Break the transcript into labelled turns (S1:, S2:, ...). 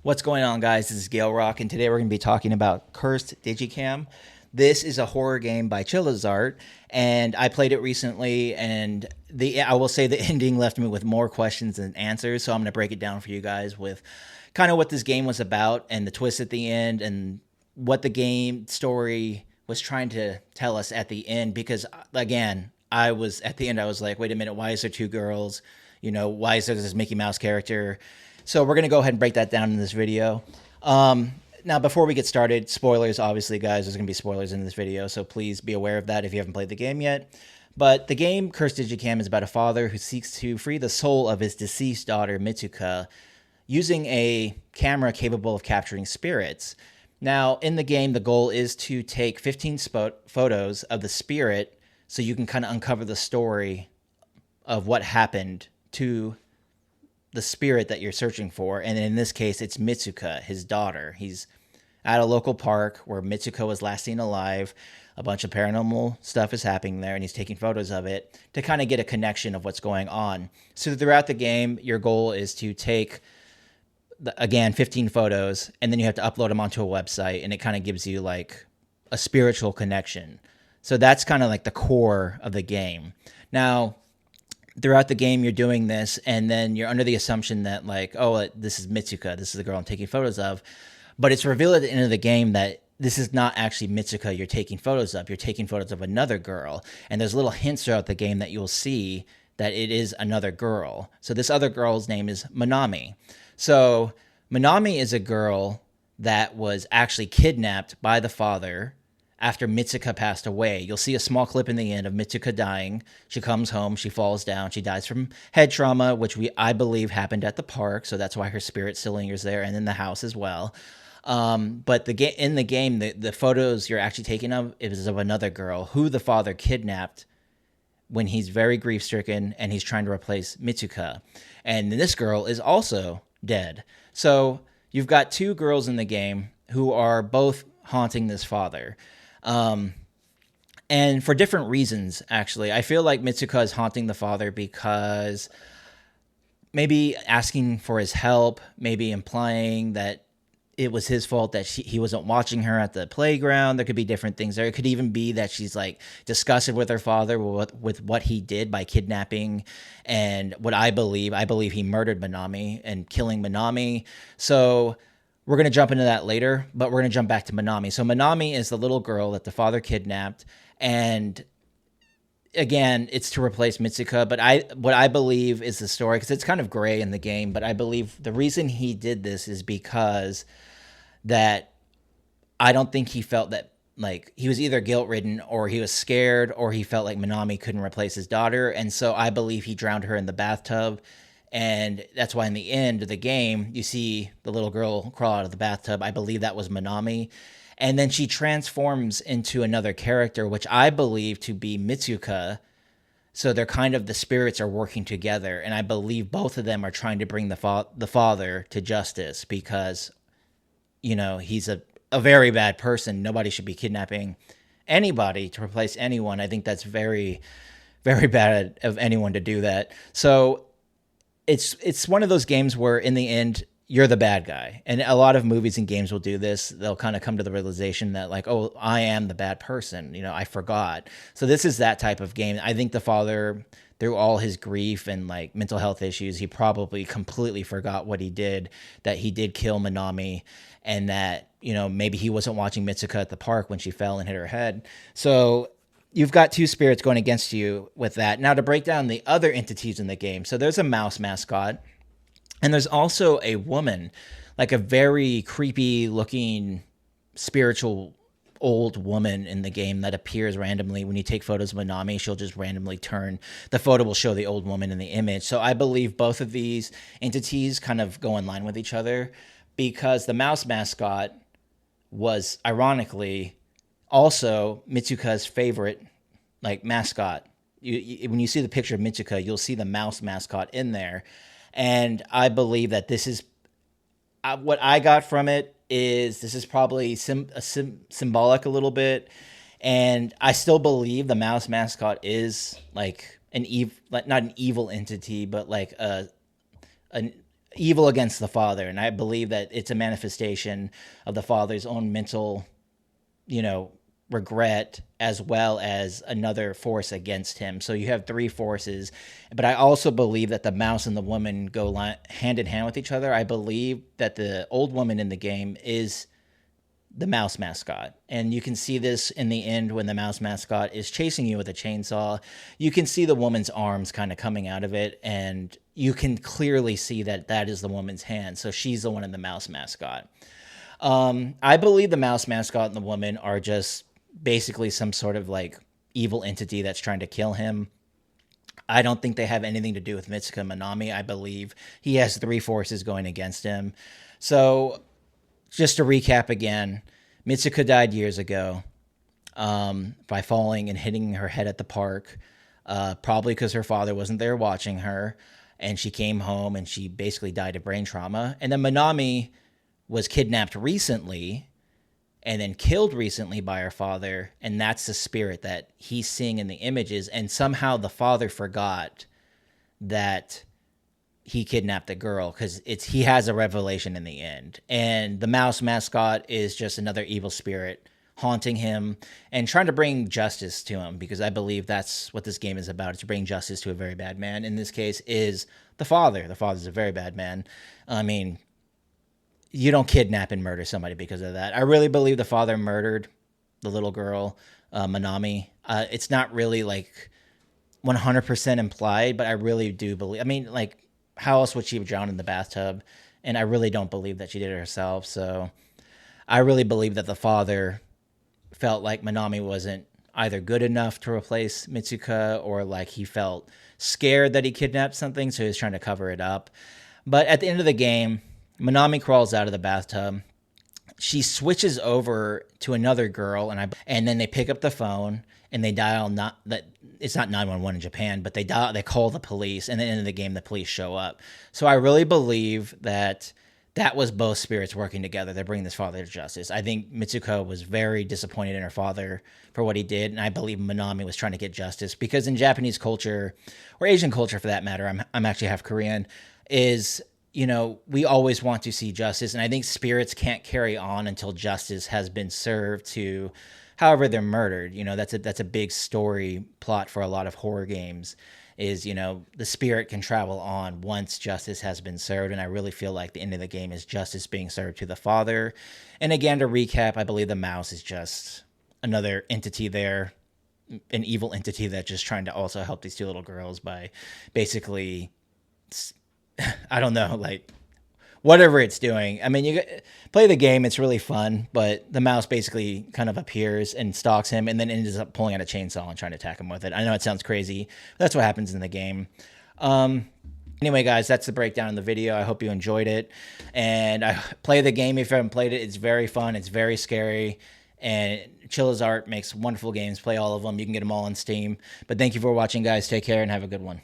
S1: What's going on, guys? This is Gale Rock, and today we're going to be talking about Cursed Digicam. This is a horror game by Chillazart, and I played it recently, and I will say the ending left me with more questions than answers, so I'm going to break it down for you guys with kind of what this game was about and the twist at the end and what the game story was trying to tell us at the end, because again, I was at the end, I was like, wait a minute, why is there two girls? Why is there this Mickey Mouse character? So we're going to go ahead and break that down in this video. Now, before we get started, spoilers, obviously, guys. There's going to be spoilers in this video, so please be aware of that if you haven't played the game yet. But the game, Cursed Digicam, is about a father who seeks to free the soul of his deceased daughter, Mitsuka, using a camera capable of capturing spirits. Now, in the game, the goal is to take 15 photos of the spirit so you can kind of uncover the story of what happened to the spirit that you're searching for. And in this case, it's Mitsuka, his daughter. He's at a local park where Mitsuka was last seen alive. A bunch of paranormal stuff is happening there, and he's taking photos of it to kind of get a connection of what's going on. So throughout the game, your goal is to take, again, 15 photos, and then you have to upload them onto a website, and it kind of gives you like a spiritual connection. So that's kind of like the core of the game. Now, throughout the game, you're doing this, and then you're under the assumption that, like, oh, this is Mitsuka. This is the girl I'm taking photos of. But it's revealed at the end of the game that this is not actually Mitsuka you're taking photos of. You're taking photos of another girl. And there's little hints throughout the game that you'll see that it is another girl. So this other girl's name is Manami. So Manami is a girl that was actually kidnapped by the father after Mitsuka passed away. You'll see a small clip in the end of Mitsuka dying. She comes home, she falls down, she dies from head trauma, which I believe happened at the park, so that's why her spirit still lingers there, and in the house as well. But in the game, the photos you're actually taking of is of another girl who the father kidnapped when he's very grief-stricken and he's trying to replace Mitsuka. And this girl is also dead. So you've got two girls in the game who are both haunting this father. And for different reasons, actually. I feel like Mitsuka is haunting the father because maybe asking for his help, maybe implying that it was his fault that he wasn't watching her at the playground. There could be different things there. It could even be that she's like disgusted with her father with what he did by kidnapping and what I believe he murdered Manami and killing Manami. So we're going to jump into that later, but we're going to jump back to Manami. So Manami is the little girl that the father kidnapped, and again, it's to replace Mitsuka, but what I believe is the story, because it's kind of gray in the game, but I believe the reason he did this is because that I don't think he felt that, like, he was either guilt-ridden or he was scared or he felt like Manami couldn't replace his daughter, and so I believe he drowned her in the bathtub. And that's why in the end of the game, you see the little girl crawl out of the bathtub. I believe that was Manami. And then she transforms into another character, which I believe to be Mitsuka. So they're kind of, the spirits are working together. And I believe both of them are trying to bring the father to justice because, he's a very bad person. Nobody should be kidnapping anybody to replace anyone. I think that's very, very bad of anyone to do that. So it's one of those games where in the end you're the bad guy, and a lot of movies and games will do this. They'll kind of come to the realization that, like, oh, I am the bad person, I forgot. So this is that type of game. I think the father, through all his grief and like mental health issues, he probably completely forgot what he did, that he did kill Manami, and that maybe he wasn't watching Mitsuka at the park when she fell and hit her head. So you've got two spirits going against you with that. Now, to break down the other entities in the game. So there's a mouse mascot, and there's also a woman, like a very creepy looking spiritual old woman in the game that appears randomly. When you take photos of Manami, she'll just randomly turn. The photo will show the old woman in the image. So I believe both of these entities kind of go in line with each other, because the mouse mascot was, ironically, also Mitsuka's favorite, like, mascot. When you see the picture of Mitsuka, you'll see the mouse mascot in there. And I believe that this is, what I got from it is, this is probably symbolic a little bit. And I still believe the mouse mascot is like not an evil entity, but like evil against the father. And I believe that it's a manifestation of the father's own mental, you know, regret, as well as another force against him. So you have three forces. But I also believe that the mouse and the woman go hand in hand with each other. I believe that the old woman in the game is the mouse mascot. And you can see this in the end when the mouse mascot is chasing you with a chainsaw. You can see the woman's arms kind of coming out of it, and you can clearly see that that is the woman's hand. So she's the one in the mouse mascot. I believe the mouse mascot and the woman are just basically some sort of like evil entity that's trying to kill him. I don't think they have anything to do with Mitsuka and Manami. I believe he has three forces going against him. So just to recap again, Mitsuka died years ago by falling and hitting her head at the park, probably because her father wasn't there watching her, and she came home and she basically died of brain trauma. And then Manami was kidnapped recently and then killed recently by her father, and that's the spirit that he's seeing in the images. And somehow the father forgot that he kidnapped the girl, because he has a revelation in the end. And the mouse mascot is just another evil spirit haunting him and trying to bring justice to him, because I believe that's what this game is about. It's to bring justice to a very bad man. In this case is the father. The father's a very bad man. I mean, you don't kidnap and murder somebody because of that. I really believe the father murdered the little girl, Manami. It's not really like 100% implied, but I really do believe. I mean, like, how else would she have drowned in the bathtub? And I really don't believe that she did it herself. So I really believe that the father felt like Manami wasn't either good enough to replace Mitsuka, or like he felt scared that he kidnapped something, so he was trying to cover it up. But at the end of the game, Manami crawls out of the bathtub. She switches over to another girl, and then they pick up the phone and they dial, not that it's not 911 in Japan, but they call the police, and at the end of the game, the police show up. So I really believe that that was both spirits working together to bring this father to justice. I think Mitsuko was very disappointed in her father for what he did, and I believe Manami was trying to get justice, because in Japanese culture, or Asian culture for that matter, I'm actually half Korean, is, you know, we always want to see justice, and I think spirits can't carry on until justice has been served to however they're murdered. You know, that's a big story plot for a lot of horror games, is, you know, the spirit can travel on once justice has been served. And I really feel like the end of the game is justice being served to the father. And again, to recap, I believe the mouse is just another entity there, an evil entity that's just trying to also help these two little girls by basically, I don't know, like, whatever it's doing. I mean, you play the game, it's really fun, but the mouse basically kind of appears and stalks him, and then ends up pulling out a chainsaw and trying to attack him with it. I know it sounds crazy, but that's what happens in the game. Anyway, guys, that's the breakdown of the video. I hope you enjoyed it. And I play the game if you haven't played it. It's very fun. It's very scary. And Chilla's Art makes wonderful games. Play all of them. You can get them all on Steam. But thank you for watching, guys. Take care and have a good one.